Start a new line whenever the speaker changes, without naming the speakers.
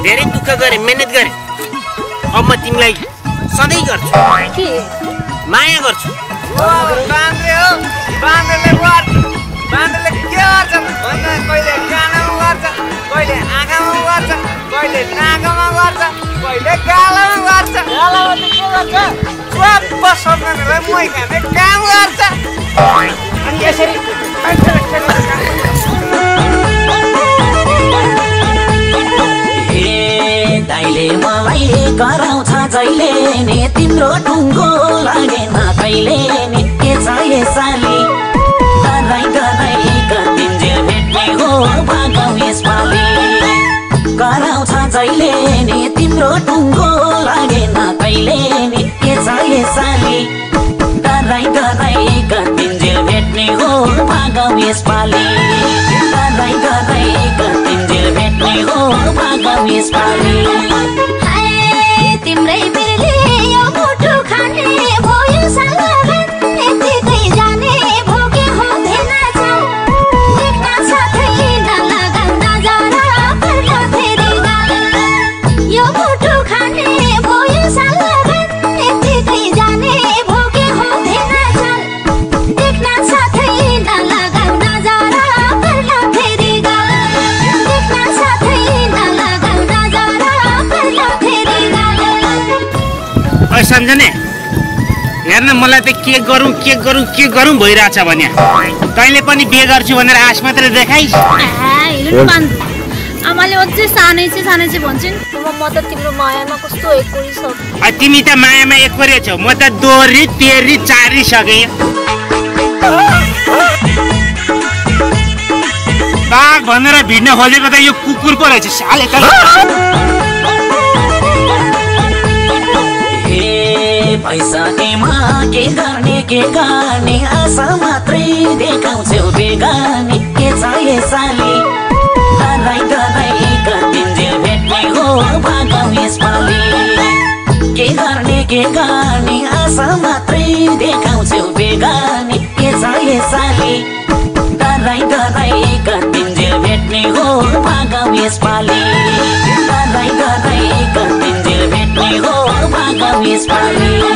धेरै दुःख गरे मेहनत गरे अब म तिमीलाई सधैँ गर्छु
के
माया गर्छु
बान्द्रे हो बान्द्रेले गर्छ बान्द्रेले के गर्छ भन्दा कहिले कानमा गर्छ कहिले आँखामा गर्छ कहिले नाकमा गर्छ कहिले गालामा गर्छ गालामा के गर्छ स्वाप सम्झनेलाई मै खाने काम गर्छ अनि यसरी
दाइले मलाई कराउँछ जहिले नि तिम्रो टुङ्गो लागेन कहिले नि के छ यसपालि डराइ डराइ कतिन्जेल भेट्ने हो भागौ यसपालि कराउँछ जहिले नि तिम्रो टुङ्गो लागेन कहिले नि के छ यसपालि डराइ डराइ कतिन्जेल भेट्ने हो भागौ यसपालि डराइ डराइ कतिन्जेल भेट्ने हो भागौ यसपालि
तिम्रै बिरले यो मुटु खाने भयो सालभर यतिकै जाने भोगे हुँदैन छ देख्न साथै नलगाउ नजरा पर्न फेरि गाल यो मुटु खाने भयो सालभर यतिकै जाने भोगे हुँदैन छ देख्न साथै नलगाउ नजरा पर्न फेरि गाल देख्न साथै नलगाउ नजरा पर्न फेरि गाल
ओइ सम्झने हेर्न मलाई त के गरौँ भइरहेछ भने तैँले पनि बिहे गर्छु भनेर आश मात्र देखाइस्
आमाले अझै सानै चाहिँ भन्छन् म त तिम्रो मायामा कस्तो एकोरिसक्यो
तिमी त मायामा एकोरे छौ म त दोहोरी तेरी चारी सकेँ बाघ भनेर भिड्न खोजेको त यो कुकुर पो रहेछ साले त
भइसकेमा के गर्ने आशा मात्रै देखाउँछौ बेगानी के छ यसपालि डराइ डराइ कतिन्जेल भेट्ने हो भागौ यसपालि के गर्ने आशा मात्रै देखाउँछौ बेगानी के छ यसपालि डराइ डराइ कतिन्जेल भेट्ने हो भागौ यसपालि डराइ डराइ कतिन्जेल भेट्ने हो भागौ यसपालि